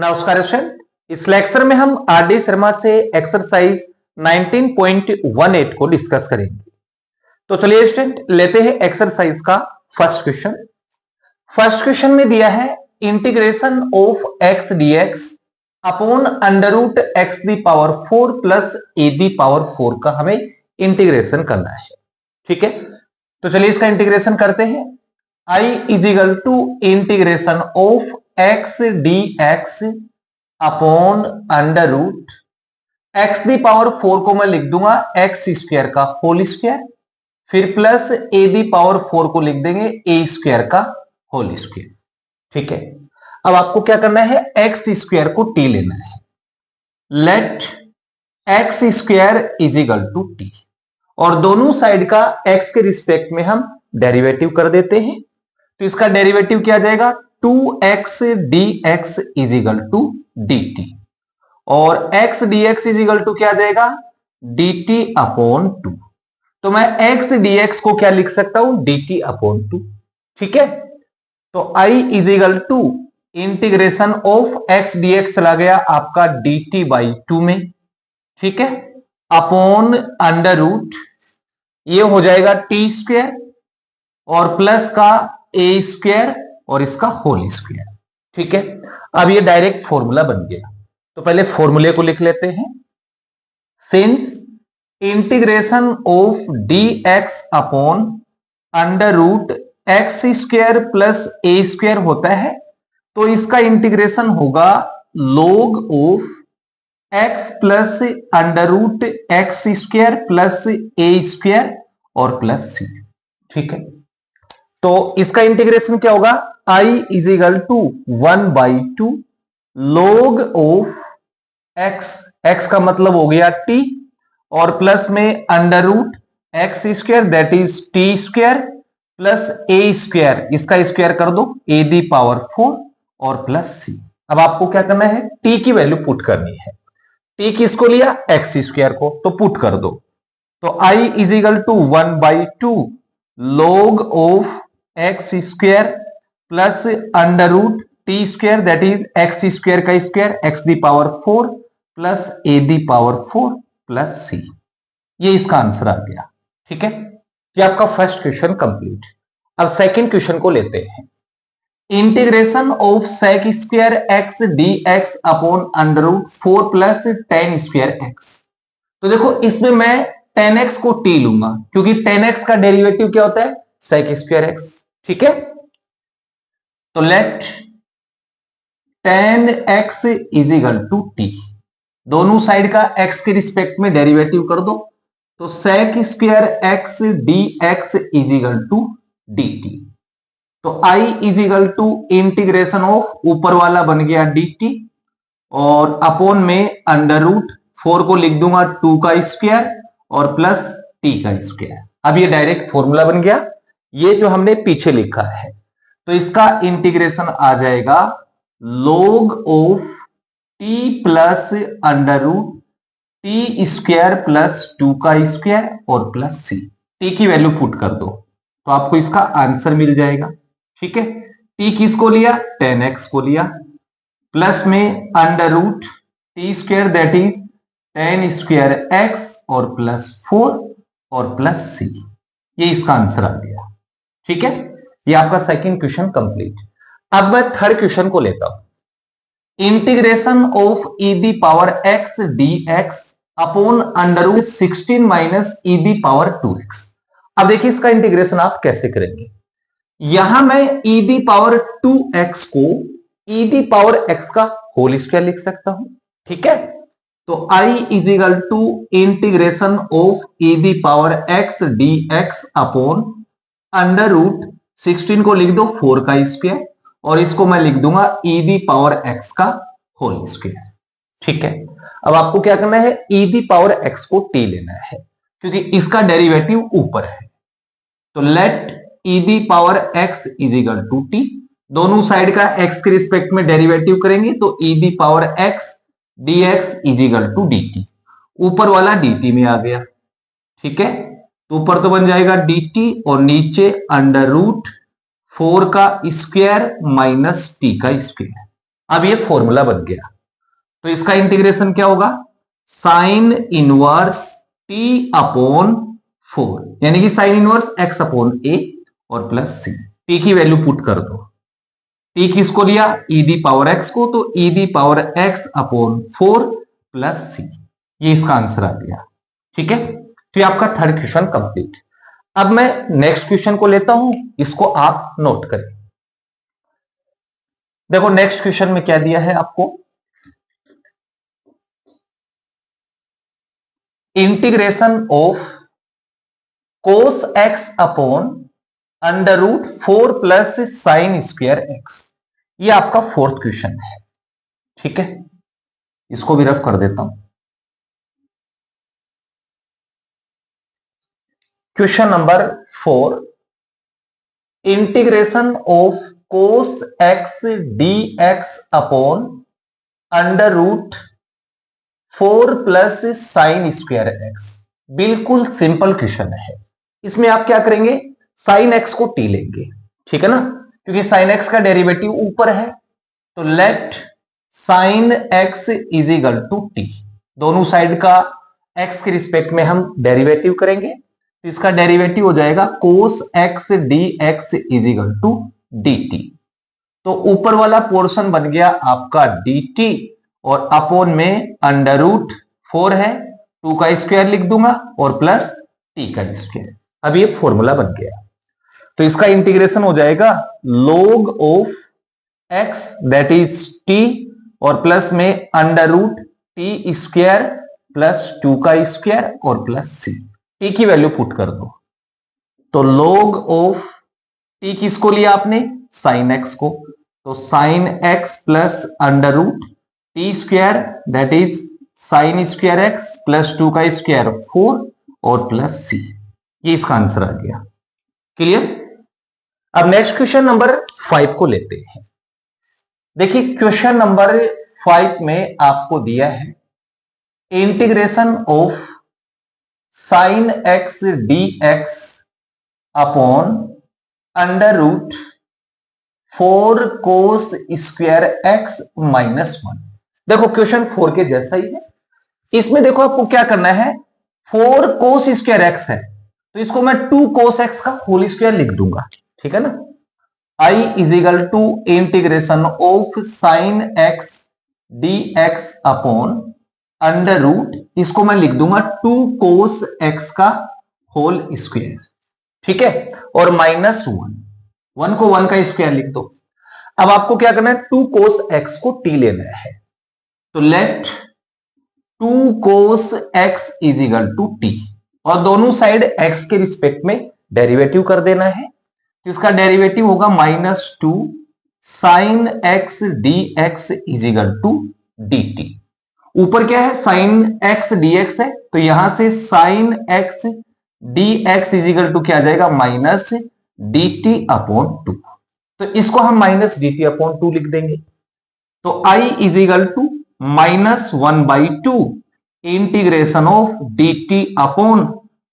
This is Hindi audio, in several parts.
नमस्कार स्टूडेंट, इस लेक्चर में हम आर.डी. शर्मा से एक्सरसाइज 19.18 को डिस्कस करेंगे। तो चलिए स्टूडेंट लेते हैं एक्सरसाइज का फर्स्ट क्वेश्चन। फर्स्ट क्वेश्चन में दिया है integration of x d x upon under root x the power 4 plus a the power 4 का हमें इंटीग्रेशन करना है। ठीक है, तो चलिए इसका इंटीग्रेशन करते हैं। I is equal to integration of x d x upon under root x the power 4 को मैं लिख दूंगा एक्स स्क्वायर का होल स्क्वायर, फिर प्लस ए दी पावर 4 को लिख देंगे ए स्क्वायर का होल स्क्वायर। ठीक है, अब आपको क्या करना है, एक्स स्क्वायर को टी लेना है। Let x square is equal to t और दोनों साइड का एक्स के रिस्पेक्ट में हम डेरिवेटिव कर देते हैं। तो इसका डेरिवेटिव क्या जाएगा, 2x dx is equal to dt और x dx is equal to क्या जाएगा, dt अपॉन 2। तो मैं x dx को क्या लिख सकता हूं, dt अपॉन 2। ठीक है, तो I is equal to integration of x dx चला गया आपका dt बाई 2 में। ठीक है, अपॉन अंडर रूट ये हो जाएगा टी स्क्वायर और प्लस का ए स्क्वायर और इसका होल स्क्वायर। ठीक है, अब ये डायरेक्ट फॉर्मूला बन गया। तो पहले फॉर्मूले को लिख लेते हैं। Since integration of d x upon under root x square plus a square होता है, तो इसका इंटीग्रेशन होगा log of x plus under root x square plus a square और प्लस सी। ठीक है, तो इसका इंटीग्रेशन क्या होगा, I is equal to 1/2 log of x का मतलब हो गया t और प्लस में under root x square that is t square plus a square, इसका स्क्वायर कर दो ए दी पावर 4 और प्लस सी। अब आपको क्या करना है, t की वैल्यू पुट करनी है। t किसको लिया, एक्स स्क्वायर को, तो पुट कर दो। तो I is equal to 1/2 log of x square plus under root t square that is x square का square x the power 4 plus a the power 4 plus c. ये इसका आंसर आ गया। ठीक है, ये आपका फर्स्ट क्वेश्चन कंप्लीट। अब सेकंड क्वेश्चन को लेते हैं। Integration of sec square x d x upon under root 4 plus ten square x. तो देखो इसमें मैं 10x को t लूंगा क्योंकि 10x का डेरिवेटिव क्या होता है, सेक स्क्वायर एक्स। ठीक है, तो let 10x is equal to t, दोनों साइड का x के रिस्पेक्ट में डेरिवेटिव कर दो। तो sec square x d x is equal to d t. तो I is equal to integration of ऊपर वाला बन गया dt और अपॉन में अंडर रूट 4 को लिख दूंगा 2 का स्क्वायर और प्लस t का स्क्वायर। अब ये डायरेक्ट फॉर्मूला बन गया, ये जो हमने पीछे लिखा है। तो इसका इंटीग्रेशन आ जाएगा log of t plus under root t square plus 2 का स्क्वायर और प्लस सी। t की वैल्यू पुट कर दो तो आपको इसका आंसर मिल जाएगा। ठीक है, t किसको लिया, 10x को लिया, प्लस में under root t square that is 10 square x और प्लस 4 और प्लस सी। ये इसका आंसर आ गया। ठीक है, ये आपका सेकंड क्वेश्चन कंप्लीट। अब मैं थर्ड क्वेश्चन को लेता हूं। Integration of e the power x d x upon under root 16 minus e the power 2x। अब देखिए इसका इंटीग्रेशन आप कैसे करेंगे। यहां मैं ई दी पावर 2x को ई दी पावर x का होल स्क्वायर लिख सकता हूं। ठीक है, तो I is equal to integration of e the power x d x upon under root 16 को लिख दो 4 का स्क्वायर और इसको मैं लिख दूंगा ई दी पावर x का होल स्क्वायर। ठीक है, अब आपको क्या करना है, ई दी पावर x को t लेना है क्योंकि इसका डेरिवेटिव ऊपर है। तो let e the power x is equal to t, दोनों साइड का x के रिस्पेक्ट में डेरिवेटिव करेंगे तो e the power x dx is equal to dt, ऊपर वाला dt में आ गया। ठीक है, तो ऊपर तो बन जाएगा dt और नीचे अंडर रूट 4 का स्क्वायर माइनस t का स्क्वायर। अब ये फॉर्मूला बन गया, तो इसका इंटीग्रेशन क्या होगा, साइन इनवर्स टी अपॉन 4, यानी कि साइन इनवर्स एक्स अपॉन ए और प्लस सी। टी की वैल्यू पुट कर दो, टी किसको लिया, ई दी पावर एक्स को, तो e the power x upon 4 plus c, ये इसका आंसर आ गया। ठीक है, तो ये आपका थर्ड क्वेश्चन कंप्लीट। अब मैं नेक्स्ट क्वेश्चन को लेता हूं, इसको आप नोट करें। देखो नेक्स्ट क्वेश्चन में क्या दिया है आपको, integration of cos x upon under root 4 plus sine square x, ये आपका फोर्थ क्वेश्चन है। ठीक है, इसको भी रफ कर देता हूं। Question number 4, integration of cos x d x upon under root 4 plus sine square x, बिल्कुल सिंपल क्वेश्चन है। इसमें आप क्या करेंगे, साइन एक्स को टी लेंगे, ठीक है ना, क्योंकि साइन एक्स का डेरिवेटिव ऊपर है, तो let sine x is equal to t, दोनों साइड का एक्स के रिस्पेक्ट में हम डेरिवेटिव करेंगे, तो इसका डेरिवेटिव हो जाएगा cos x d x is equal to d t. तो ऊपर वाला पोर्शन बन गया आपका डी टी, और अपोन में अंडर रूट 4 है, 2 का स्क्वायर लिख दूंगा और प्लस टी का स्क्वायर। अब ये फॉर्मूला बन गया, तो इसका इंटीग्रेशन हो जाएगा log of x that is t और प्लस में under root t square plus 2 का स्क्वायर और प्लस c। टी की वैल्यू पुट कर दो, तो log ऑफ टी किसको लिया आपने, साइन एक्स को, तो sine x plus under root t square that is sine square x plus 2 का स्क्वायर 4 और प्लस सी, ये इसका आंसर आ गया। क्लियर। अब नेक्स्ट क्वेश्चन नंबर 5 को लेते हैं। देखिए क्वेश्चन नंबर 5 में आपको दिया है integration of sine x d x upon under root 4 cos square x minus 1। देखो क्वेश्चन 4 के जैसा ही है, इसमें देखो आपको क्या करना है, 4 कोस स्क्वायर एक्स है, तो इसको मैं 2 कोस एक्स का होल स्क्वायर लिख दूंगा, ठीक है ना। I is equal to integration of sine x d x upon under root, इसको मैं लिख दूंगा 2 कोस एक्स का होल स्क्वायर, ठीक है, और माइनस 1 को 1 का स्क्वायर लिख दो। अब आपको क्या करना है, 2 कोस एक्स को टी लेना है, तो let 2 cos x is equal to t, और दोनों साइड एक्स के रिस्पेक्ट में डेरिवेटिव कर देना है, तो इसका डेरिवेटिव होगा -2 sine x d x is equal to d t. ऊपर क्या है, साइन एक्स डी एक्स है, तो यहां से sine x d x is equal to क्या आ जाएगा, माइनस डी टी अपॉन 2, तो इसको हम माइनस डी टी अपॉन 2 लिख देंगे। तो I is equal to -1/2 integration of d t upon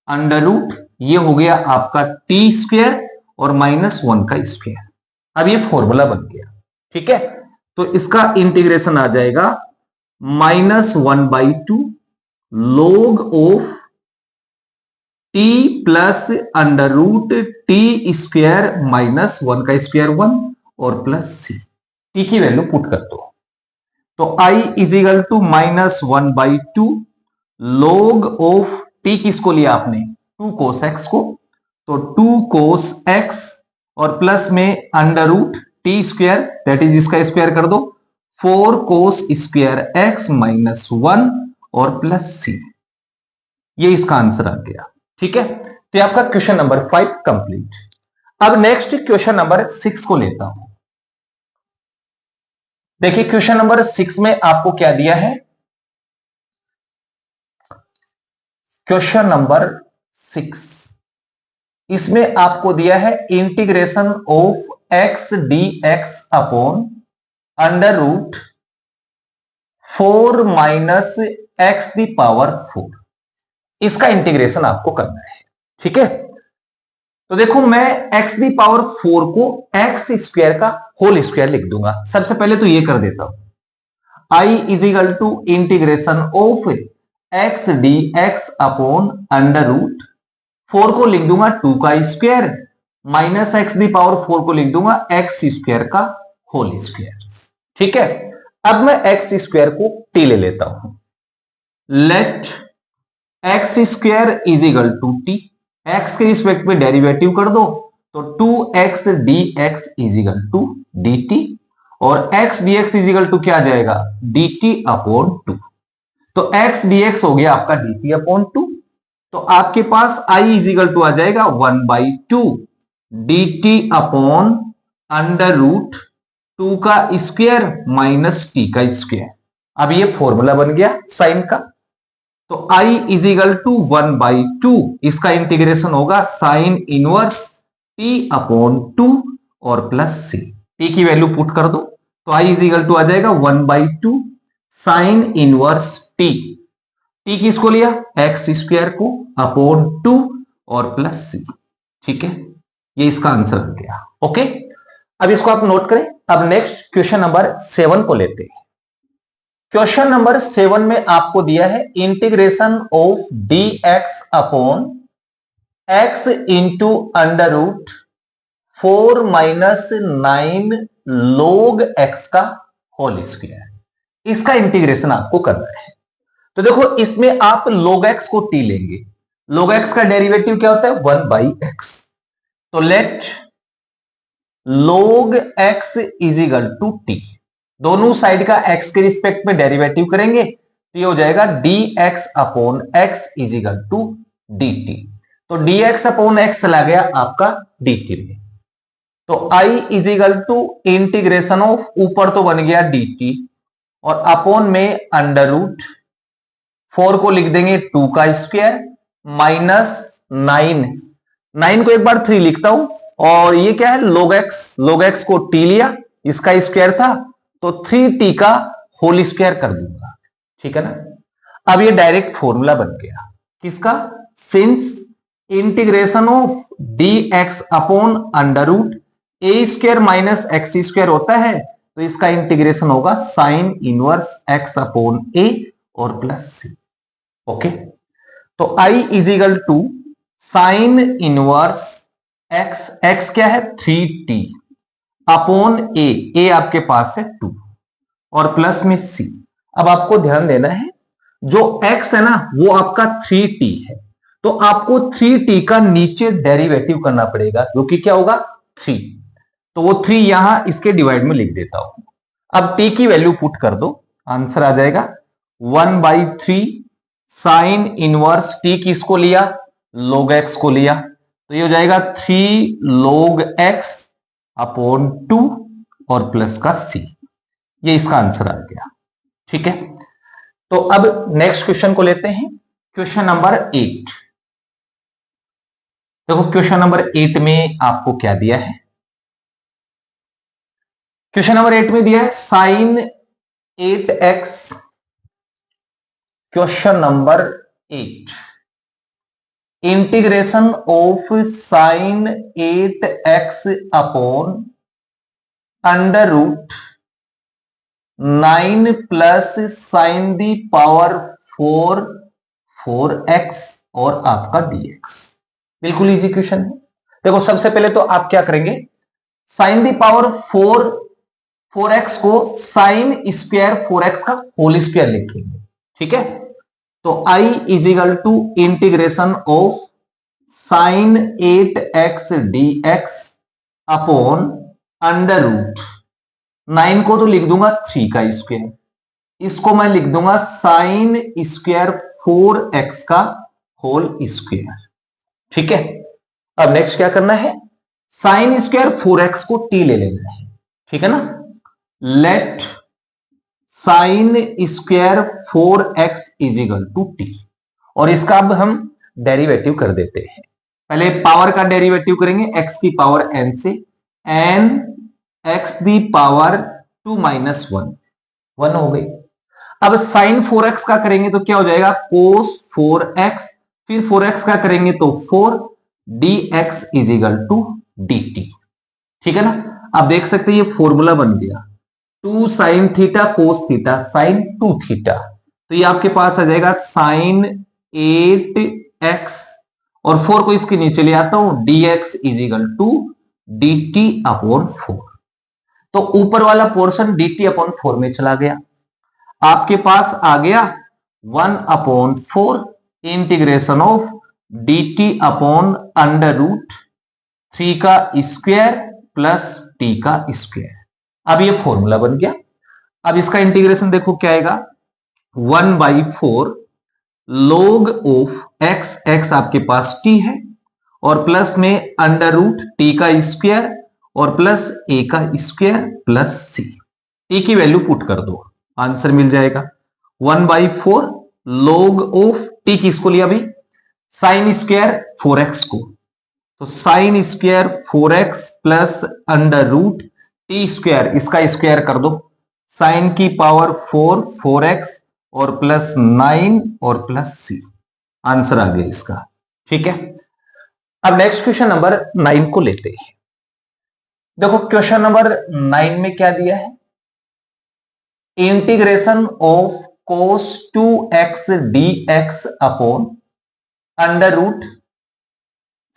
under root, ये हो गया आपका टी स्क्वायर और -1 का स्क्वायर। अब ये फॉर्मूला बन गया, ठीक है, तो इसका इंटीग्रेशन आ जाएगा -1/2 log of t plus under root t square minus 1 का स्क्वायर 1 और प्लस सी, टी की वैल्यू पुट कर दो, तो I is equal to -1/2 log of t किसको लिया आपने, 2 कोस एक्स को, तो 2 कोस एक्स और प्लस में under root t square that is इसका स्क्वायर कर दो, 4 कोस स्क्वायर एक्स माइनस 1 और प्लस सी, ये इसका आंसर आ गया, ठीक है। तो ये आपका क्वेश्चन नंबर 5 कंप्लीट। अब नेक्स्ट क्वेश्चन नंबर 6 को लेता हूं। देखिए क्वेश्चन नंबर 6 में आपको क्या दिया है, क्वेश्चन नंबर 6, इसमें आपको दिया है integration of x d x upon under root 4 minus x the power 4, इसका इंटीग्रेशन आपको करना है, ठीक है। तो देखो मैं एक्स दी पावर 4 को एक्स स्क्वायर का होल स्क्वायर लिख दूंगा। सबसे पहले तो ये कर देता हूं, I is equal to integration of x d x upon under root 4 को लिख दूंगा 2 का square minus x the power 4 को लिख दूंगा एक्स स्क्वायर का होल स्क्वायर। ठीक है, अब मैं एक्स स्क्वायर को टी ले लेता हूं। Let x square is equal to t, x के रिस्पेक्ट में डेरिवेटिव कर दो तो 2x dx is equal to dt और x dx is equal to क्या आ जाएगा dt अपॉन 2। तो x dx हो गया आपका dt अपॉन 2। तो आपके पास i इज इक्वल टू आ जाएगा 1/2 dt अपॉन अंडर रूट 2 का स्क्वायर माइनस t का स्क्वायर। अब ये फॉर्मूला बन गया साइन का। तो i इज इक्वल टू 1/2, इसका इंटीग्रेशन होगा साइन इनवर्स t अपॉन 2 और प्लस c। t की वैल्यू पुट कर दो तो i इज इक्वल टू आ जाएगा 1/2 साइन इनवर्स t। t किसको लिया एक्स स्क्वायर को अपॉन 2 और प्लस c। ठीक है, ये इसका आंसर हो गया। ओके, अब इसको आप नोट करें। अब नेक्स्ट क्वेश्चन नंबर 7 को लेते हैं। क्वेश्चन नंबर 7 में आपको दिया है integration of dx upon x into under root 4 minus 9 log x का होल स्क्वायर। इसका इंटीग्रेशन आपको करना है। तो देखो इसमें आप log x को t लेंगे, log x का डेरिवेटिव क्या होता है 1/x। तो लेट log x is equal to t, दोनों साइड का x के रिस्पेक्ट में डेरिवेटिव करेंगे तो ये हो जाएगा dx upon x is equal to dt। तो dx अपॉन x चला गया आपका dt में। तो i is equal to integration of, ऊपर तो बन गया dt और अपॉन में अंडर रूट 4 को लिख देंगे 2 का स्क्वायर माइनस 9 को एक बार 3 लिखता हूं और ये क्या है log x को t लिया, इसका स्क्वायर था तो 3t का होल स्क्वायर कर दूंगा। ठीक है ना, अब ये डायरेक्ट फॉर्मूला बन गया किसका, since integration of dx upon under root a square minus x square होता है तो इसका इंटीग्रेशन होगा sine inverse x upon a और प्लस c। ओके, तो i is equal to sine inverse x क्या है 3t अपॉन ए आपके पास है 2 और प्लस में c। अब आपको ध्यान देना है जो x है ना वो आपका 3t है, तो आपको 3t का नीचे डेरिवेटिव करना पड़ेगा जो कि क्या होगा 3। तो वो 3 यहां इसके डिवाइड में लिख देता हूं। अब t की वैल्यू पुट कर दो, आंसर आ जाएगा 1/3 साइन इनवर्स t किसको लिया log x को लिया तो ये हो जाएगा 3 log x अपॉन 2 और प्लस का c। ये इसका आंसर आ गया। ठीक है, तो अब नेक्स्ट क्वेश्चन को लेते हैं, क्वेश्चन नंबर 8। देखो क्वेश्चन नंबर 8 में आपको क्या दिया है, क्वेश्चन नंबर 8 में दिया है sine 8x। Question number 8 integration of sine 8x upon under root 9 plus sine the power 4x और आपका dx। बिल्कुल इजी क्वेश्चन है। देखो सबसे पहले तो आप क्या करेंगे, साइन दी पावर 4x को साइन स्क्वायर 4x का होल स्क्वायर लिखेंगे। ठीक है, तो i is equal to integration of sine 8x dx upon under root 9 को तो लिख दूंगा 3 का स्क्वायर, इसको मैं लिख दूंगा साइन स्क्वायर 4x का होल स्क्वायर। ठीक है, अब नेक्स्ट क्या करना है, साइन स्क्वायर 4x को t ले लेना है। ठीक है ना, let sine square 4x is equal to t और इसका अब हम डेरिवेटिव कर देते हैं। पहले पावर का डेरिवेटिव करेंगे x की पावर n से, n x the power 2 minus 1 हो गई। अब साइन 4x का करेंगे तो क्या हो जाएगा कोस 4x, फिर 4x का करेंगे तो 4 d x is equal to d t. ठीक है ना, आप देख सकते हैं ये फॉर्मूला बन गया, 2 sine theta cos theta sine 2 theta, तो ये आपके पास आ जाएगा साइन 8x, और 4 को इसके नीचे ले आता हूं, dx is equal to d t upon 4। तो ऊपर वाला पोर्शन dt अपॉन 4 में चला गया, आपके पास आ गया 1 upon 4 integration of dt upon under root 3 का स्क्वायर प्लस t का स्क्वायर। अब ये फॉर्मूला बन गया। अब इसका इंटीग्रेशन देखो क्या आएगा, 1/4 log ऑफ x, x आपके पास t है, और प्लस में अंडर रूट t का स्क्वायर और प्लस a का स्क्वायर प्लस c। t की वैल्यू पुट कर दो, आंसर मिल जाएगा 1/4 log ऑफ t किसको लिया भाई, साइन स्क्वायर 4x को, तो sine square 4x plus under root t square, इसका स्क्वायर कर दो, साइन की पावर 4 4x और प्लस 9 और प्लस c, आंसर आ गया इसका। ठीक है, अब नेक्स्ट क्वेश्चन नंबर 9 को लेते हैं। देखो क्वेश्चन नंबर 9 में क्या दिया है, integration of cos 2x dx upon under root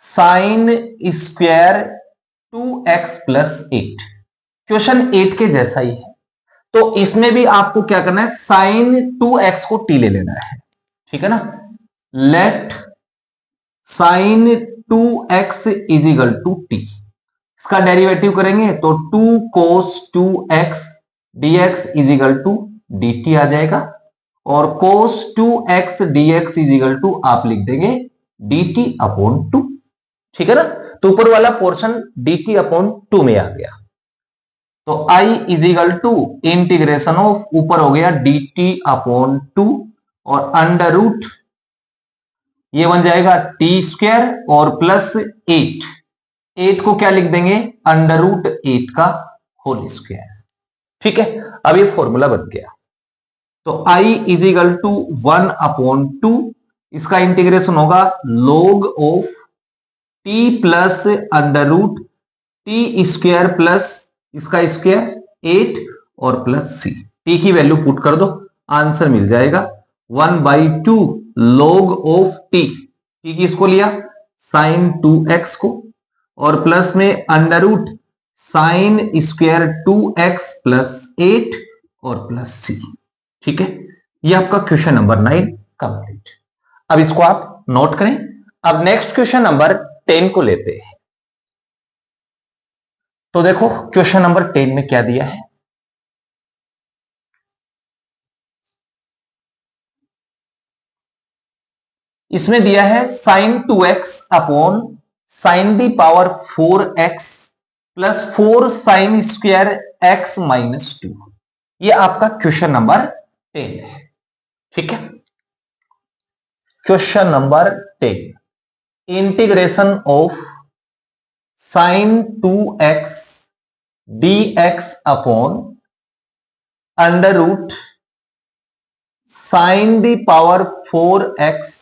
sine square 2x plus 8। Question 8 के जैसा ही है, तो इसमें भी आपको क्या करना है, साइन 2x को t ले लेना है। ठीक है ना, let sine 2x is equal to t, इसका डेरिवेटिव करेंगे तो 2 cos 2x dx is equal to dt आ जाएगा, और cos 2x dx is equal to आप लिख देंगे dt अपॉन 2। ठीक है ना, तो ऊपर वाला पोर्शन dt अपॉन 2 में आ गया, तो i is equal to integration of, ऊपर हो गया dt अपॉन 2 और अंडर रूट, ये बन जाएगा t स्क्वायर और प्लस 8 को क्या लिख देंगे, अंडर रूट 8 का होल स्क्वायर। ठीक है, अब ये फॉर्मूला बन गया, तो i is equal to 1 upon 2, इसका इंटीग्रेशन होगा log of t plus under root t square plus इसका स्क्वायर 8 और प्लस c, t की वैल्यू पुट कर दो, आंसर मिल जाएगा 1/2 log ऑफ t, t किसको लिया, साइन 2x को, और प्लस में under root sine square 2x plus 8 और प्लस c। ठीक है, ये आपका क्वेश्चन नंबर 9 कंप्लीट। अब इसको आप नोट करें। अब नेक्स्ट क्वेश्चन नंबर 10 को लेते हैं। तो देखो क्वेश्चन नंबर 10 में क्या दिया है, इसमें दिया है sine 2x upon sine the power 4x plus 4 sine square x minus 2। ये आपका क्वेश्चन नंबर 10 है। ठीक है, question number 10, integration of sine 2x dx upon under root sine the power 4x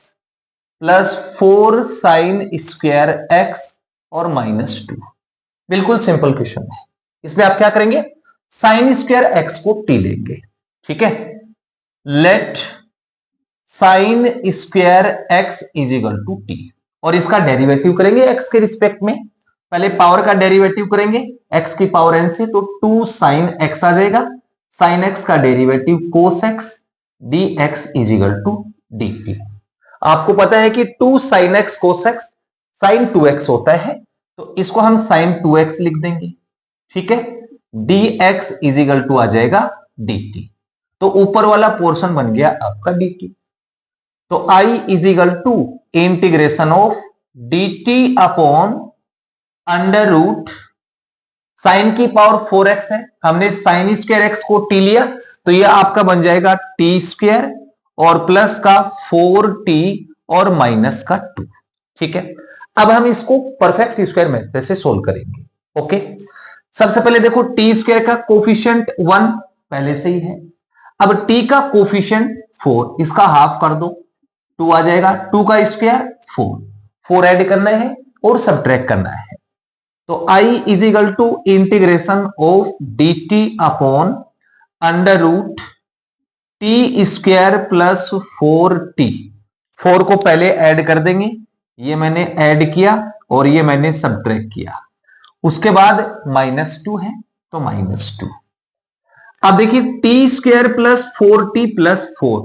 plus 4 sine square x और माइनस 2। बिल्कुल सिंपल क्वेश्चन है, इसमें आप क्या करेंगे, साइन स्क्वायर x को t लेंगे। ठीक है, let sine square x is equal to t, और इसका डेरिवेटिव करेंगे x के रिस्पेक्ट में, पहले पावर का डेरिवेटिव करेंगे x की पावर n से, तो 2 साइन x आ जाएगा, साइन x का derivative cos x dx is equal to dt। आपको पता है कि 2 sine x cos x sine 2x होता है, तो इसको हम साइन 2x लिख देंगे। ठीक है, dx इज इक्वल टू आ जाएगा dt, तो ऊपर वाला पोर्शन बन गया आपका dt, तो i is equal to integration of dt upon under root sine की पावर 4x है, हमने साइन स्क्वायर x को t लिया, तो यह आपका बन जाएगा t स्क्वायर और प्लस का 4t और माइनस का 2। ठीक है, अब हम इसको परफेक्ट स्क्वायर मेथड से सोल्व करेंगे। ओके, सबसे पहले देखो t स्क्वायर का कोफिशिएंट 1 पहले से ही है, अब t का कोफिशिएंट 4, इसका हाफ कर दो, 2 आ जाएगा, 2 का स्क्वायर 4 ऐड करना है, और सब्ट्रैक्ट करना है। तो i is equal to integration of dt upon under root t square plus 4t। 4 को पहले ऐड कर देंगे, ये मैंने ऐड किया और ये मैंने सब्ट्रैक्ट किया। उसके बाद -2 है तो -2। अब देखिए t square plus 4t plus 4,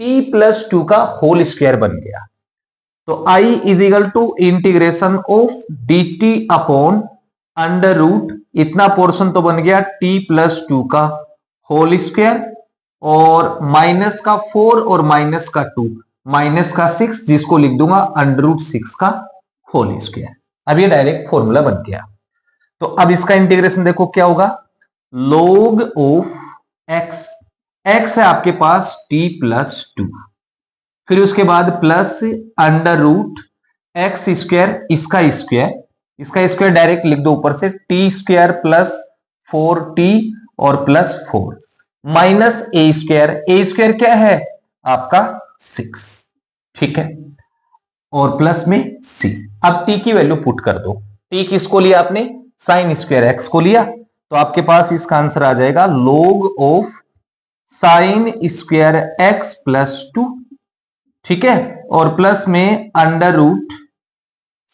t plus 2 का होल स्क्वायर बन गया। तो i is equal to integration of dt upon under root, इतना पोर्शन तो बन गया t प्लस 2 का होल स्क्वायर और माइनस का 4 और माइनस का 2, माइनस का 6 जिसको लिख दूंगा अंडर रूट 6 का होल स्क्वायर। अब ये डायरेक्ट फॉर्मूला बन गया। तो अब इसका इंटीग्रेशन देखो क्या होगा, log ऑफ x, x है आपके पास t प्लस 2, फिर उसके बाद plus under root x square, इसका स्क्वायर डायरेक्ट लिख दो ऊपर से, टी स्क्वायर प्लस 4t और प्लस 4 माइनस ए स्क्वायर क्या है आपका 6, ठीक है, और प्लस में c। अब t की वैल्यू पुट कर दो, t किसको लिया आपने, साइन स्क्वायर एक्स को लिया, तो आपके पास इसका आंसर आ जाएगा log of sine square x plus 2, ठीक है, और प्लस में under root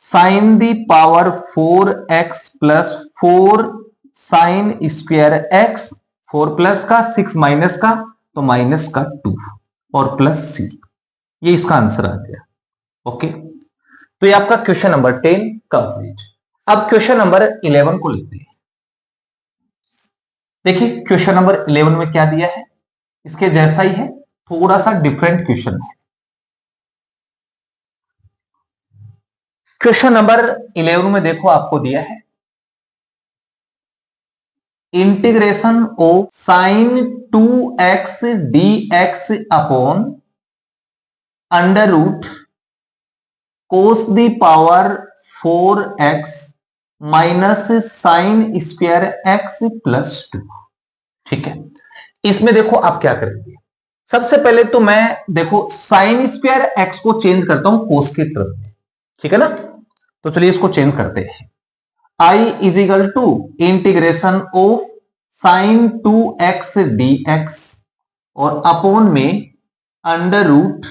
sine the power 4x plus 4 sine square x, 4 plus का 6 माइनस का तो माइनस का 2 और प्लस c। ये इसका आंसर आ गया। ओके, तो ये आपका क्वेश्चन नंबर 10 कंप्लीट। अब क्वेश्चन नंबर 11 को लेते हैं। देखिए क्वेश्चन नंबर 11 में क्या दिया है, इसके जैसा ही है, थोड़ा सा डिफरेंट क्वेश्चन है। क्वेश्चन नंबर 11 में देखो आपको दिया है integration of sine 2x dx upon under root cos the power 4x minus sine square x plus 2, ठीक है। इसमें देखो आप क्या करेंगे, सबसे पहले तो मैं देखो साइन स्क्वायर एक्स को चेंज करता हूं कोस की तरफ में, ठीक है ना। तो चलिए इसको चेंज करते हैं। i is equal to integration of sine 2x dx और अपॉन में अंडर रूट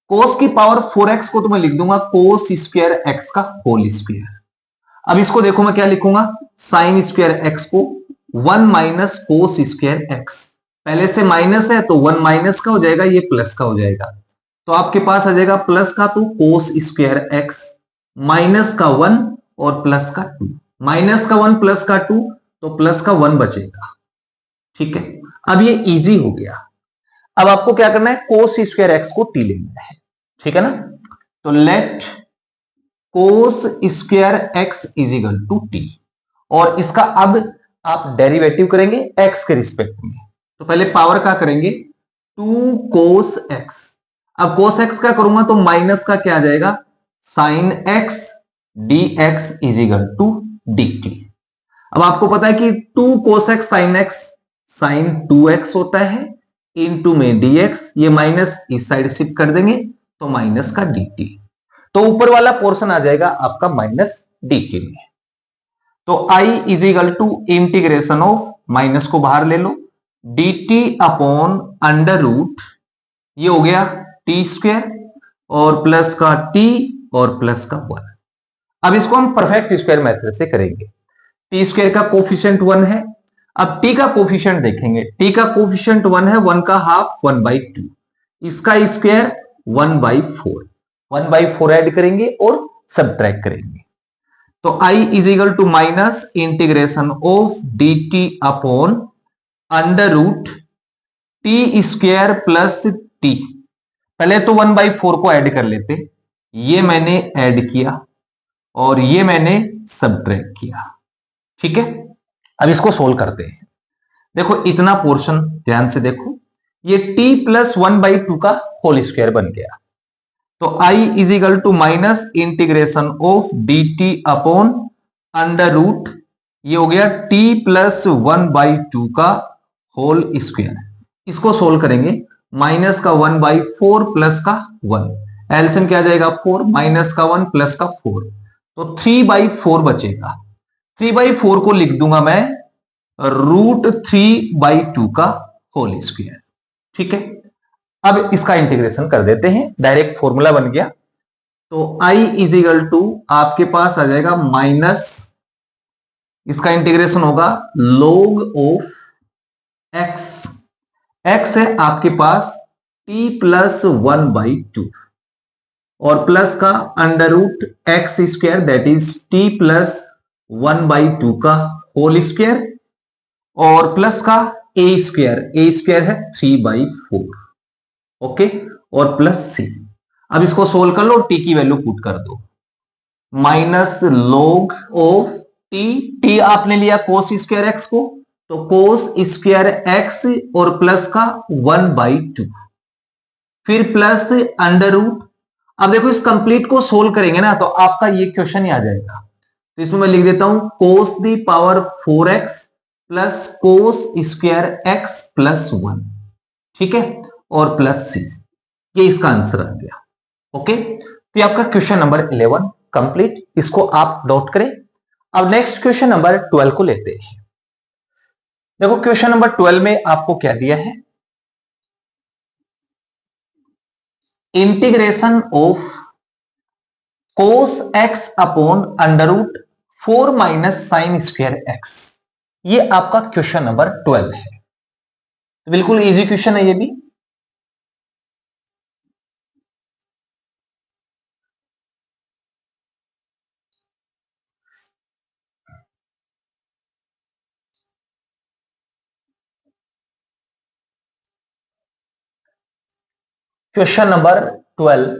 कोस की पावर 4x को तो मैं लिख दूंगा कोस स्क्वायर एक्स का होल स्क्वायर। अब इसको देखो मैं क्या लिखूंगा, साइन स्क्वायर एक्स को 1 माइनस कोस स्क्वायर एक्स, पहले से माइनस है तो 1 माइनस का हो जाएगा, ये प्लस का हो जाएगा, तो आपके पास आ जाएगा प्लस का तो कोस स्क्वायर एक्स माइनस का 1 और प्लस का 2, माइनस का 1 प्लस का 2 तो प्लस का 1 बचेगा, ठीक है। अब ये इजी हो गया। अब आपको क्या करना है, कोस स्क्वायर एक्स को टी लेना है, ठीक है ना। तो let cos square x is equal to t, और इसका अब आप डेरिवेटिव करेंगे एक्स के रिस्पेक्ट में। तो पहले पावर का करेंगे 2 कोस एक्स, अब कोस एक्स का करूंगा तो माइनस का क्या आ जाएगा sine x dx is equal to dt। अब आपको पता है कि 2 cos x sine x sine 2x होता है, इनटू में dx, ये माइनस इस साइड शिफ्ट कर देंगे तो माइनस का dt, तो ऊपर वाला पोर्शन आ जाएगा आपका माइनस dt में। तो i is equal to integration of, minus को बाहर ले लो, dt अपॉन अंडर रूट, ये हो गया टी स्क्वायर और प्लस का t और प्लस का 1। अब इसको हम परफेक्ट स्क्वायर मेथड से करेंगे। टी स्क्वायर का कोफिशिएंट 1 है, अब टी का कोफिशिएंट देखेंगे, टी का कोफिशिएंट 1 है, 1 का हाफ 1/2, इसका स्क्वायर 1/4, 1/4 ऐड करेंगे और सब्ट्रैक्ट करेंगे। तो i is equal to minus integration of dt upon under root t square plus t, पहले तो 1/4 को ऐड कर लेते, ये मैंने ऐड किया और ये मैंने सब्ट्रैक्ट किया, ठीक है। अब इसको सोल्व करते हैं। देखो इतना पोर्शन ध्यान से देखो, ये t प्लस 1/2 का होल स्क्वायर बन गया। तो i is equal to minus integration of dt upon under root, ये हो गया t प्लस 1/2 का होल स्क्वायर। इसको सोल्व करेंगे, माइनस का 1/4 प्लस का 1, एलसीएम क्या जाएगा 4, माइनस का 1 प्लस का 4, तो 3/4 बचेगा। 3/4 को लिख दूंगा मैं √3/2 का होल स्क्वायर। ठीक है, अब इसका इंटीग्रेशन कर देते हैं, डायरेक्ट फॉर्मूला बन गया। तो I इजिकल टू आपके पास आ जाएगा माइनस, इसका इंटीग्रेशन होगा log ऑफ x। x है आपके पास t+1/2 और प्लस का √x² दैट इज t+1/2 का होल स्क्वायर और प्लस का a² है 3/4। ओके, और प्लस c। अब इसको सोल्व कर लो, t की वैल्यू पुट कर दो, माइनस log ऑफ t आपने लिया cos स्क्वायर x को, तो cos स्क्वायर x और प्लस का 1/2, फिर प्लस √ अब देखो इस कंप्लीट को सोल्व करेंगे ना तो आपका ये क्वेश्चन ही आ जाएगा। तो इसमें मैं लिख देता हूं cos दी power 4x plus cos square x plus 1। ठीक है, और प्लस c, ये इसका आंसर आ गया। ओके, तो ये आपका क्वेश्चन नंबर 11 कंप्लीट, इसको आप नोट करें। अब नेक्स्ट क्वेश्चन नंबर 12 को लेते हैं। देखो क्वेश्चन नंबर 12 में आपको क्या दिया है, integration of cos x upon √4 minus sine square x, ये आपका क्वेश्चन नंबर 12 है। तो बिल्कुल इजी क्वेश्चन है ये भी। Question number 12,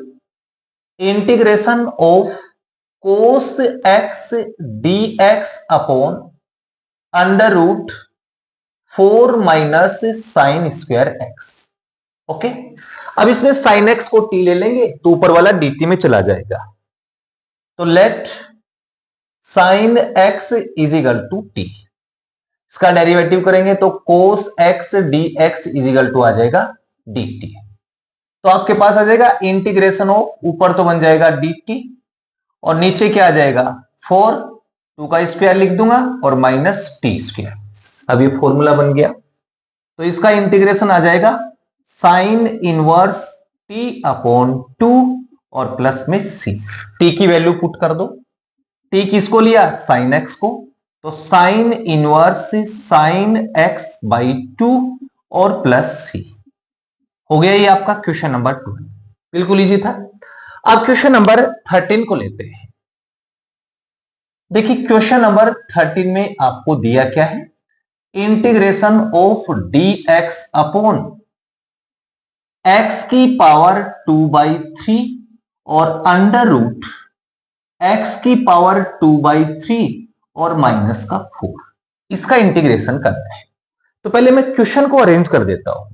integration of cos x dx upon √4 minus sine square x। Okay, अब इसमें साइन x को t ले लेंगे तो ऊपर वाला dt में चला जाएगा। तो let sine x is equal to t, इसका डेरिवेटिव करेंगे तो cos x dx is equal to आ जाएगा dt। तो आपके पास आ जाएगा इंटीग्रेशन ऑफ, ऊपर तो बन जाएगा dt और नीचे क्या आ जाएगा 4, 2 का स्क्वायर लिख दूंगा और माइनस t²। अब ये फॉर्मूला बन गया। तो इसका इंटीग्रेशन आ जाएगा साइन इनवर्स t अपॉन 2 और प्लस में c। t की वैल्यू पुट कर दो, t किसको लिया साइन x को, तो साइन इनवर्स साइन x/2 और प्लस c। हो गया ये आपका क्वेश्चन नंबर 12, बिल्कुल इजी था। अब क्वेश्चन नंबर 13 को लेते हैं। देखिए क्वेश्चन नंबर 13 में आपको दिया क्या है, integration of dx upon x की पावर 2/3 और √x की पावर 2/3 और माइनस का 4, इसका इंटीग्रेशन करना है। तो पहले मैं क्वेश्चन को अरेंज कर देता हूं।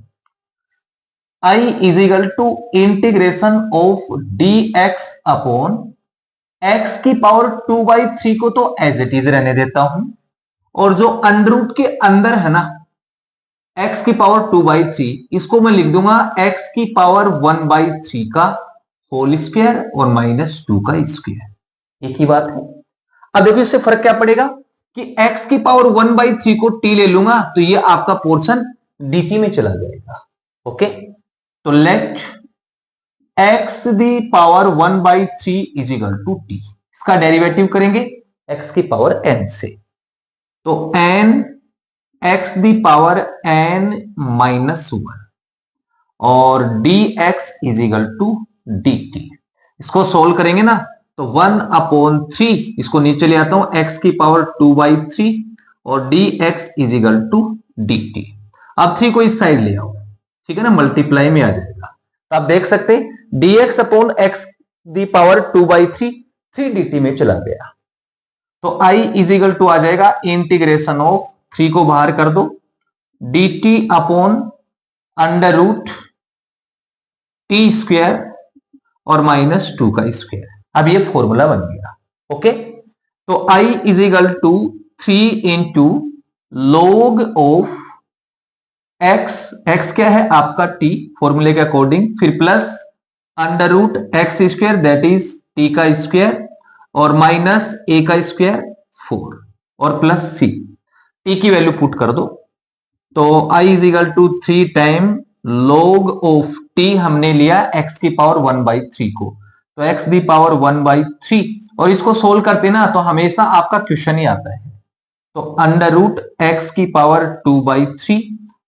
I is equal to integration of dx upon x की पावर 2/3 को तो एज इट इज रहने देता हूं, और जो अंडर के अंदर है ना x की पावर 2/3, इसको मैं लिख दूंगा x की पावर 1/3 का होल स्क्वायर और माइनस 2 का स्क्वायर। एक ही बात है। अब देखो इससे फर्क क्या पड़ेगा कि x की पावर 1/3 को t ले लूंगा तो ये आपका पोर्शन dt में चला जाएगा। ओके, तो let x the power 1/3 is equal to t, इसका डेरिवेटिव करेंगे x की पावर n से, तो n x the power n-1 और dx इजिकल टू dt। इसको सोल्व करेंगे ना तो 1/3, इसको नीचे ले आता हूं x की पावर 2/3 और dx इजिकल टू dt। अब 3 को इस साइड ले आओ, ठीक है ना, मल्टीप्लाई में आ जाएगा। तो आप देख सकते हैं dx upon x the power 2/3 3 dt में चला गया। तो I इजिकल टू आ जाएगा इंटीग्रेशन ऑफ, 3 को बाहर कर दो, dt अपॉन √t² और माइनस 2 का स्क्वायर। अब ये फॉर्मूला बन गया। ओके, तो I is equal to 3 into log of x क्या है आपका t फॉर्मूले के अकॉर्डिंग, फिर plus √x² that is t का स्क्वायर और माइनस ए का स्क्वायर 4 और प्लस सी। टी की वैल्यू पुट कर दो तो i is equal to 3 time log of t हमने लिया x की पावर 1/3 को, तो x दी पावर 1/3 और इसको सोल्व करते ना तो हमेशा आपका क्वेश्चन ही आता है। तो अंडर रूट एक्स की पावर 2/3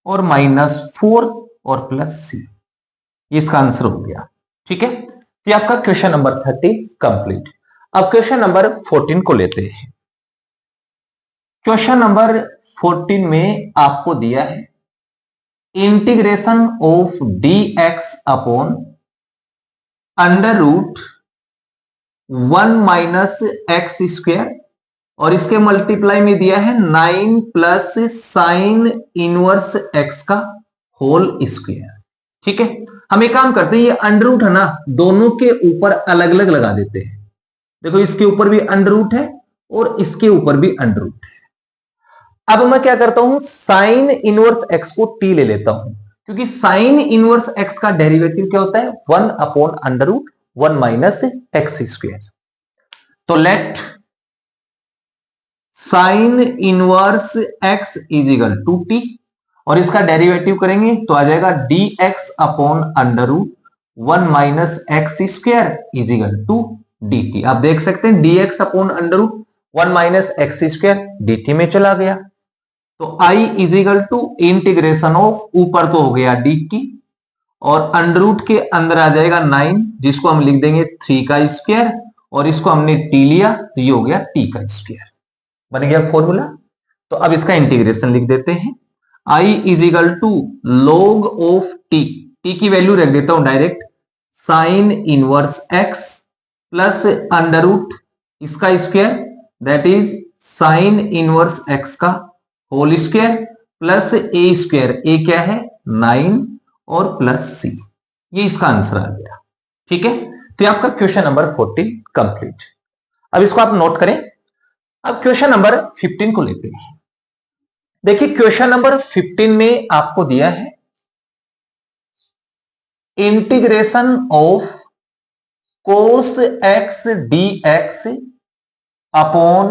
और -4 और प्लस सी, इसका आंसर हो गया। ठीक है, ये आपका क्वेश्चन नंबर 30 कंप्लीट। अब क्वेश्चन नंबर 14 को लेते हैं। क्वेश्चन नंबर 14 में आपको दिया है integration of dx upon under root 1 minus x square और इसके मल्टीप्लाई में दिया है 9 प्लस साइन इनवर्स एक्स का होल स्क्वायर। ठीक है, हम एक काम करते हैं, ये अंडर रूट है ना, दोनों के ऊपर अलग अलग लगा देते हैं। देखो इसके ऊपर भी अंडर रूट है और इसके ऊपर भी अंडर रूट है। अब मैं क्या करता हूं, साइन इनवर्स एक्स को टी ले लेता हूं, क्योंकि साइन इनवर्स एक्स का डेरिवेटिव क्या होता है 1 upon under root 1 minus x square. तो let sine inverse x is equal to t और इसका डेरिवेटिव करेंगे तो आ जाएगा dx upon under root 1 minus x square is equal to dt। आप देख सकते हैं dx upon under root 1 minus x square dt में चला गया, तो i is equal to integration of, ऊपर तो हो गया dt और अंडर रूट के अंदर आ जाएगा 9 जिसको हम लिख देंगे 3 का स्क्वायर और इसको हमने t लिया तो ये हो गया t का स्क्वायर, बन गया फॉर्मूला। तो अब इसका इंटीग्रेशन लिख देते हैं, i is equal to log of t, t की वैल्यू रख देता हूं direct, sine inverse x plus under root इसका square that is sine inverse x का whole square plus a square, a क्या है 9 और प्लस सी, ये इसका आंसर आ गया। ठीक है, तो ये आपका क्वेश्चन नंबर 14 कंप्लीट। अब इसको आप नोट करें। अब क्वेश्चन नंबर 15 को लेते हैं। देखिए क्वेश्चन नंबर 15 में आपको दिया है integration of cos x dx upon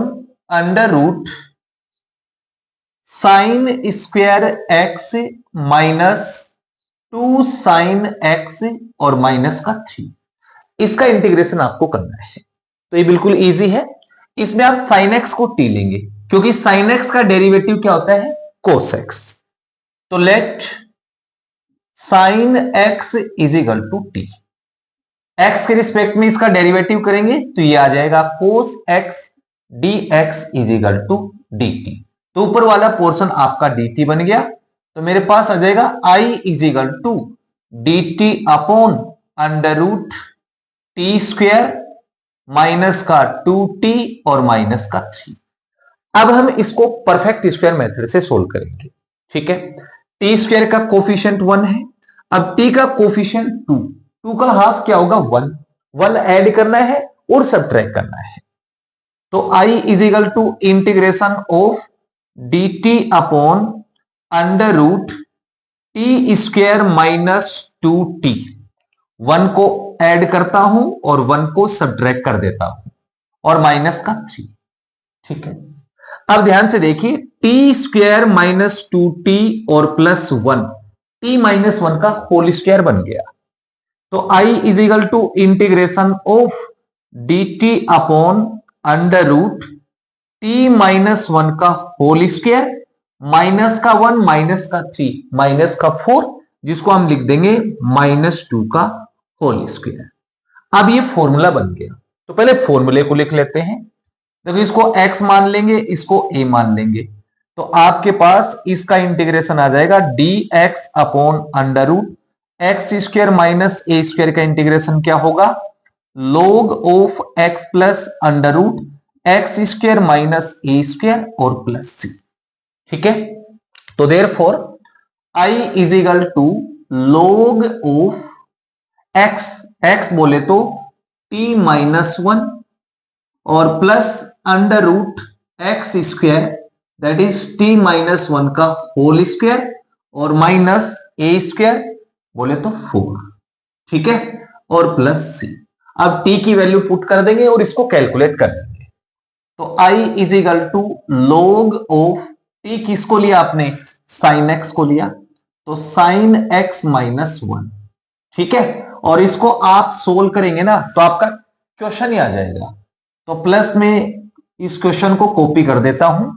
under root sine square x minus 2 sine x और माइनस का 3, इसका इंटीग्रेशन आपको करना है। तो ये बिल्कुल इजी है, इसमें आप साइन एक्स को टी लेंगे क्योंकि साइन एक्स का डेरिवेटिव क्या होता है कोस एक्स। तो let sine x is equal to t, x के रिस्पेक्ट में इसका डेरिवेटिव करेंगे तो ये आ जाएगा cos x dx is equal to dt। तो ऊपर वाला पोर्शन आपका dt बन गया, तो मेरे पास आ जाएगा i is equal to dt upon under root t square minus का 2t और माइनस का 3। अब हम इसको परफेक्ट स्क्वायर मेथड से सोल्व करेंगे। ठीक है, टी स्क्वायर का कोफिशिएंट 1 है, अब t का कोफिशिएंट 2, 2 का हाफ क्या होगा 1, 1 ऐड करना है और सब्ट्रैक्ट करना है। तो i is equal to integration of dt upon under root t square minus 2t, 1 को ऐड करता हूं और 1 को सब्ट्रैक्ट कर देता हूं और माइनस का 3। ठीक है, अब ध्यान से देखिए टी स्क्वायर माइनस 2t और प्लस 1, t माइनस 1 का होल स्क्वायर बन गया। तो i is equal to integration of dt upon under root t minus 1 का होल स्क्वायर माइनस का 1 माइनस का 3 माइनस का 4, जिसको हम लिख देंगे -2 का होल स्क्वायर। अब ये फॉर्मूला बन गया, तो पहले फॉर्मूले को लिख लेते हैं। देखो इसको x मान लेंगे, इसको a मान लेंगे, तो आपके पास इसका इंटीग्रेशन आ जाएगा dx upon under root x square minus a square का इंटीग्रेशन क्या होगा log of x plus under root x square minus a square और प्लस सी। ठीक है, तो therefore i is equal to log of x बोले तो t माइनस 1 और plus under root x square that is t minus 1 का होल स्क्वायर और माइनस ए स्क्वायर बोले तो 4। ठीक है, और प्लस सी। अब टी की वैल्यू पुट कर देंगे और इसको कैलकुलेट कर देंगे। तो I is equal to log of t, किसको लिया आपने, साइन एक्स को लिया, तो साइन एक्स माइनस 1, ठीक है। और इसको आप सोल्व करेंगे ना तो आपका क्वेश्चन ही आ जाएगा। तो प्लस में इस क्वेश्चन को कॉपी कर देता हूं,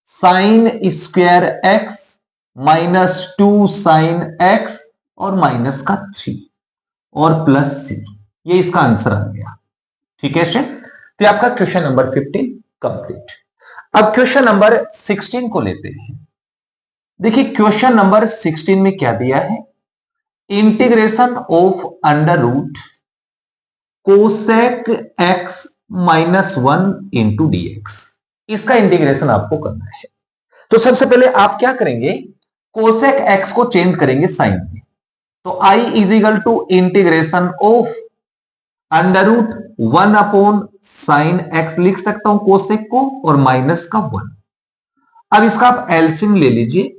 sign square x minus 2 sine x और माइनस का 3 और प्लस सी, ये इसका आंसर आ गया, ठीक है स्टूडेंट। तो आपका क्वेश्चन नंबर 15 कंप्लीट। अब क्वेश्चन नंबर 16 को लेते हैं। देखिए क्वेश्चन नंबर 16 में क्या दिया है, integration of under root cosec x minus 1 into d x, इसका इंटीग्रेशन आपको करना है। तो सबसे पहले आप क्या करेंगे, कोसेक एक्स को चेंज करेंगे साइन में, तो I is equal to integration of under root 1 upon sine x लिख सकता हूं कोसेक को, और माइनस का 1। अब इसका आप एलसीएम ले लीजिए,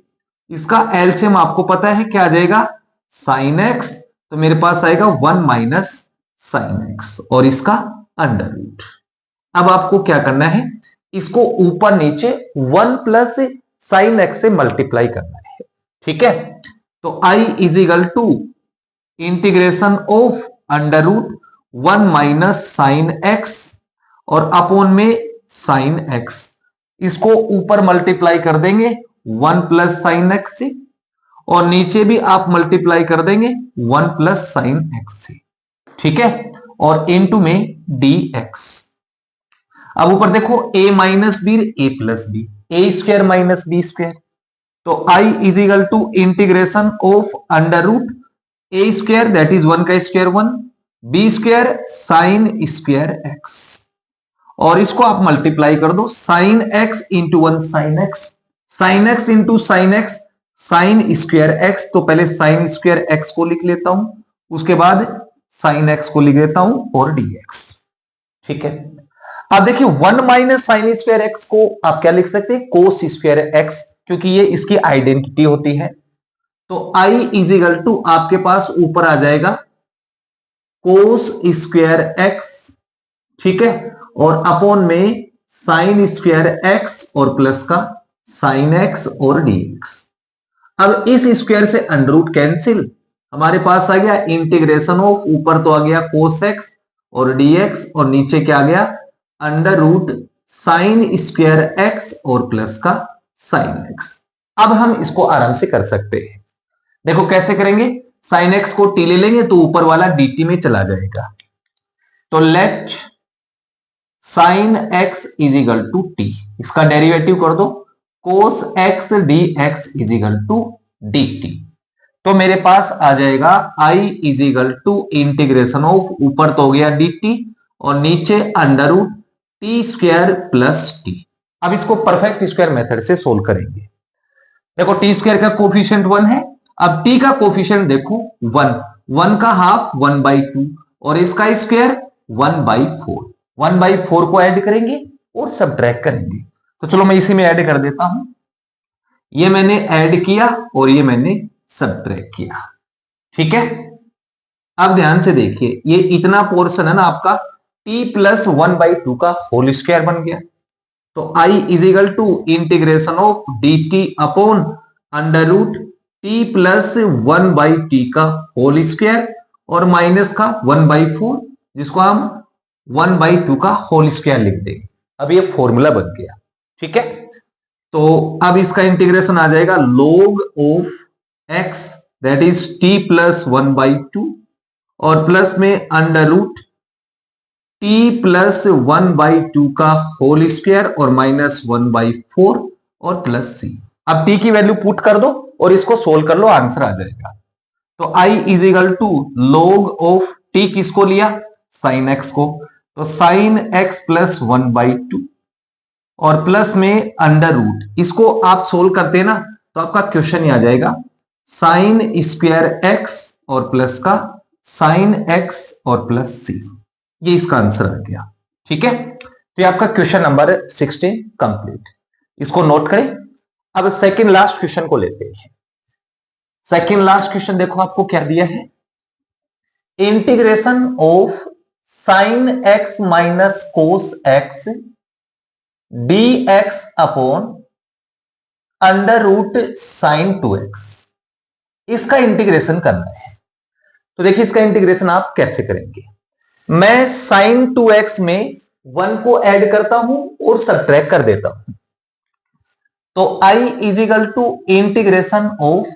इसका एलसीएम आपको पता है क्या आ जाएगा, साइन एक्स, तो मेरे पास आएगा 1 माइनस साइन एक्स और इसका अंडर रूट। अब आपको क्या करना है, इसको ऊपर नीचे 1 प्लस साइन एक्स से मल्टीप्लाई करना है, ठीक है। तो I is equal to integration of under root 1 minus sine x और अपॉन में साइन एक्स, इसको ऊपर मल्टीप्लाई कर देंगे 1 प्लस साइन एक्स से, और नीचे भी आप मल्टीप्लाई कर देंगे 1 प्लस साइन एक्स से, ठीक है, और इनटू में डी एक्स। अब ऊपर देखो a minus b a plus b, a square minus b square, तो I is equal to integration of under root a square that is 1 का square 1, b square sine square x, और इसको आप मल्टीप्लाई कर दो sine x into 1 sine x, sine x into sine x, sine square x, तो पहले साइन स्क्वायर एक्स को लिख लेता हूं, उसके बाद साइन एक्स को लिख देता हूं और डी एक्स, ठीक है। अब देखिए 1 माइनस साइन स्क्वायर एक्स को आप क्या लिख सकते हैं, कोस स्क्वायर एक्स, क्योंकि ये इसकी आइडेंटिटी होती है। तो आई इज इक्वल टू आपके पास ऊपर आ जाएगा कोस स्क्वायर एक्स, ठीक है, और अपॉन में साइन स्क्वायर एक्स और प्लस का साइन एक्स और डी एक्स। अब इस स्क्वायर से अंडर रूट कैंसिल, हमारे पास आ गया इंटीग्रेशन ऑफ, ऊपर तो आ गया कोस एक्स और डी एक्स, और नीचे क्या आ गया under root sine square x और प्लस का साइन एक्स। अब हम इसको आराम से कर सकते हैं, देखो कैसे करेंगे, साइन एक्स को टी ले लेंगे तो ऊपर वाला dt में चला जाएगा, तो let sine x is equal to t, इसका डेरिवेटिव कर दो cos x d x is equal to d t, तो मेरे पास आ जाएगा I is equal to integration of, ऊपर तो हो गया dt और नीचे under root t square plus t. अब इसको परफेक्ट स्क्वायर मेथड से सोल्व करेंगे। देखो टी स्क्वायर का कोफिशिएंट 1 है, अब टी का कोफिशिएंट देखो 1, 1 का हाफ 1/2 और इसका स्क्वायर 1/4, 1/4 को ऐड करेंगे और सब्ट्रैक्ट करेंगे। तो चलो मैं इसी में ऐड कर देता हूं, ये मैंने ऐड किया और ये मैंने सब्ट्रैक्ट किया, ठीक है। अब ध्यान से देखिए, ये इतना पोर्शन है ना आपका t प्लस 1/2 का होल स्क्वायर बन गया, तो i is equal to integration of dt upon under root t plus 1/t का होल स्क्वायर और माइनस का 1/4, जिसको हम 1/2 का होल स्क्वायर लिख देंगे। अब ये फॉर्मूला बन गया, ठीक है। तो अब इसका इंटीग्रेशन आ जाएगा log of x that is t plus 1/2 और प्लस में अंडर रूट t प्लस 1/2 का होल स्क्वायर और माइनस 1/4 और प्लस c। अब t की वैल्यू पुट कर दो और इसको सोल्व कर लो, आंसर आ जाएगा। तो i is equal to log of t, किसको लिया साइन x को, तो साइन x प्लस 1/2 और प्लस में अंडर रूट, इसको आप सोल्व करते हैं ना तो आपका क्वेश्चन ही आ जाएगा साइन स्क्वायर x और प्लस का साइन x और प्लस c, ये इसका आंसर आ गया, ठीक है। तो ये आपका क्वेश्चन नंबर 16 कंप्लीट, इसको नोट करें। अब सेकंड लास्ट क्वेश्चन को लेते हैं। सेकंड लास्ट क्वेश्चन देखो आपको क्या दिया है, integration of sine x minus cos x d x upon under root sine 2x, इसका इंटीग्रेशन करना है। तो देखिए इसका इंटीग्रेशन आप कैसे करेंगे। मैं साइन 2x में 1 को ऐड करता हूं और सब्ट्रैक्ट कर देता हूं। तो I is equal to integration of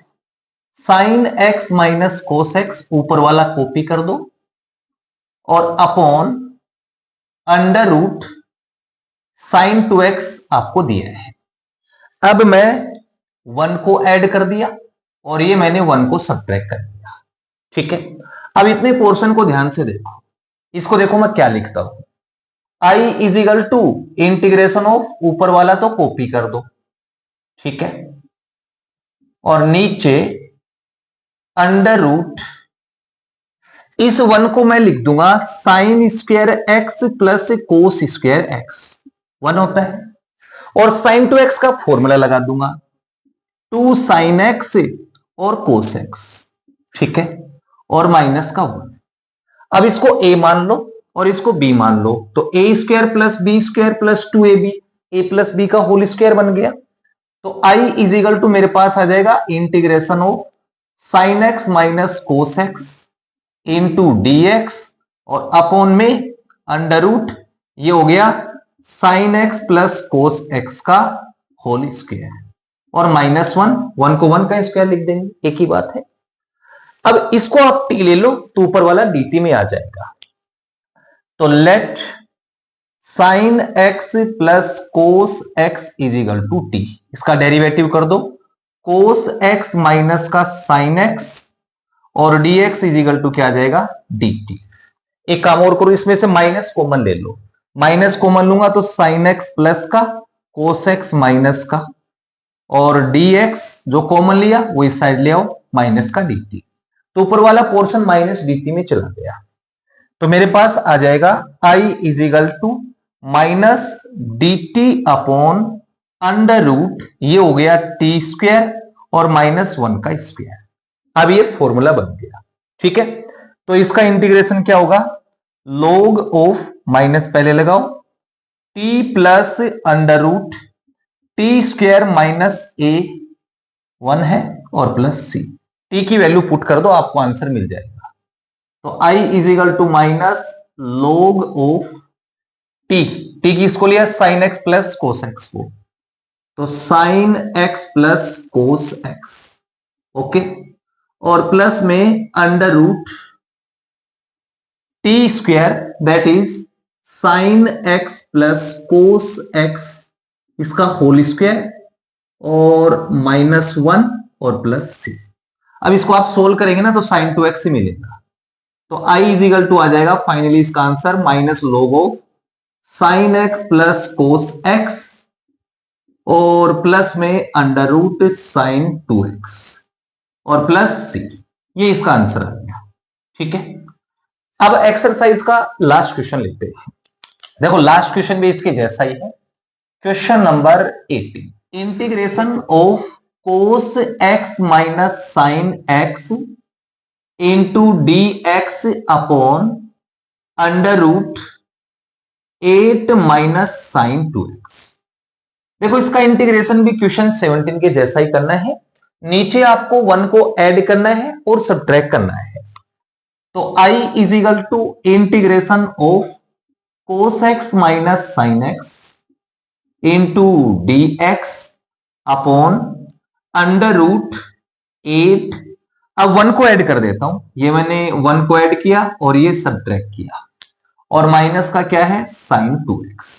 sine x minus cos x, ऊपर वाला कॉपी कर दो, और upon under root sine 2x आपको दिया है। अब मैं 1 को ऐड कर दिया और ये मैंने 1 को सब्ट्रैक्ट कर दिया। ठीक है, अब इतने पोर्शन को ध्यान से देखो। इसको देखो मैं क्या लिखता हूं, I is equal to integration of, ऊपर वाला तो कॉपी कर दो, ठीक है, और नीचे अंडर रूट, इस 1 को मैं लिख दूंगा साइन स्क्वायर एक्स प्लस कोस स्क्वायर एक्स, 1 होता है, और साइन 2x का फॉर्मूला लगा दूंगा 2 साइन एक्स और कोस एक्स, ठीक है, और माइनस का 1। अब इसको a मान लो और इसको b मान लो, तो a square plus b square plus 2ab, a plus b का होल स्क्वायर बन गया। तो I इज इक्वल टू मेरे पास आ जाएगा integration of sine x minus cos x into d x, और अपॉन में अंडर रूट, ये हो गया sign x plus cos x का होल स्क्वायर, और माइनस 1 को 1 का स्क्वायर लिख देंगे, एक ही बात है। अब इसको आप टी ले लो तो ऊपर वाला dt में आ जाएगा। तो let sine x plus cos x is equal to t, इसका डेरिवेटिव कर दो, कोस एक्स माइनस का साइन एक्स और dx इज इक्वल टू क्या आ जाएगा dt। एक काम और करो, इसमें से माइनस कॉमन ले लो, माइनस कॉमन लूंगा तो साइन एक्स प्लस का कोस एक्स माइनस का, और dx जो कॉमन लिया वो इस साइड ले आओ, माइनस का dt। तो ऊपर वाला पोर्शन माइनस dt में चला गया। तो मेरे पास आ जाएगा I is equal to minus dt upon under root, ये हो गया टी स्क्वायर और माइनस 1 का स्क्वायर। अब ये फॉर्मूला बन गया, ठीक है। तो इसका इंटीग्रेशन क्या होगा, log ऑफ, माइनस पहले लगाओ, t plus under root t square minus a 1 है और प्लस c, t की वैल्यू पुट कर दो, आपको आंसर मिल जाएगा। तो I is equal to minus log of t, t की इसको लिया sine x plus cos x को, तो sine x plus cos x, okay, और प्लस में under root t square that is sine x plus cos x, इसका होल स्क्वायर, और माइनस 1 और प्लस सी। अब इसको आप सोल्व करेंगे ना तो साइन 2x से मिलेगा। तो I इज इक्वल टू आ जाएगा फाइनली इसका answer minus log of sine x plus cos x और प्लस में अंडर रूट साइन 2x और प्लस सी, ये इसका आंसर आ गया, ठीक है। अब एक्सरसाइज का लास्ट क्वेश्चन लेते हैं। देखो लास्ट क्वेश्चन भी इसके जैसा ही है, question number 18, integration of cos x minus sine x into d x upon under root 8 minus sine 2x। देखो इसका इंटीग्रेशन भी क्वेश्चन 17 के जैसा ही करना है, नीचे आपको 1 को ऐड करना है और सब्ट्रैक्ट करना है। तो I is equal to integration of cos x minus sine x into d x upon under root 8। अब 1 को ऐड कर देता हूं, ये मैंने 1 को ऐड किया और ये सब्ट्रैक्ट किया, और माइनस का क्या है साइन 2x।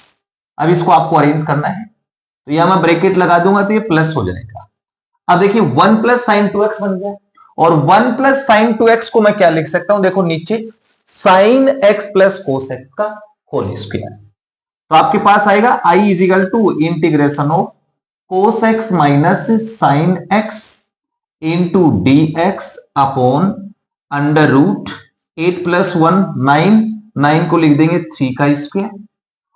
अब इसको आपको अरेंज करना है, तो यहां मैं ब्रैकेट लगा दूंगा तो ये प्लस हो जाएगा। अब देखिए 1 प्लस साइन 2x बन गया, और 1 प्लस साइन 2x को मैं क्या लिख सकता हूं, देखो नीचे sine x plus cos x का होल स्क्वायर। तो आपके पास आएगा I is equal to integration of cos x minus sine x into d x upon under root 8 plus 1 9, 9 को लिख देंगे 3 का स्क्वायर,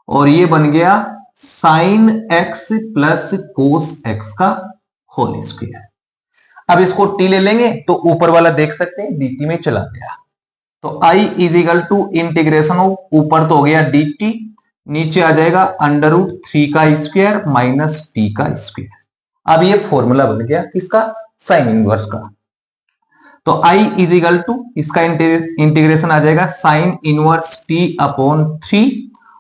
और ये बन गया sign x plus cos x का होल स्क्वायर। अब इसको टी ले लेंगे तो ऊपर वाला देख सकते हैं dt में चला गया। तो I is equal to integration of, ऊपर तो हो गया डी टी, नीचे आ जाएगा √3 का स्क्वायर माइनस टी का स्क्वायर। अब ये फॉर्मूला बन गया किसका, साइन इनवर्स का। तो आई इज इक्वल टू, इसका इंटीग्रेशन आ जाएगा साइन इनवर्स टी अपॉन 3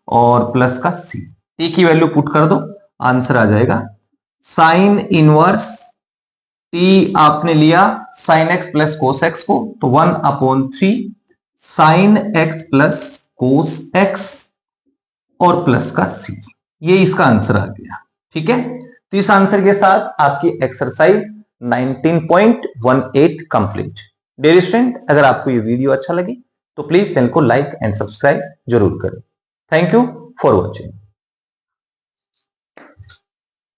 और प्लस का सी, टी की वैल्यू पुट कर दो, आंसर आ जाएगा साइन इनवर्स टी आपने लिया sine x plus cos x को, तो 1/3 sign x plus cos x और प्लस का सी, ये इसका आंसर आ गया। ठीक है, तो इस आंसर के साथ आपकी एक्सरसाइज 19.18 कंप्लीट। डियर स्टूडेंट, अगर आपको ये वीडियो अच्छा लगे तो प्लीज चैनल को लाइक एंड सब्सक्राइब जरूर करें। Thank you for watching.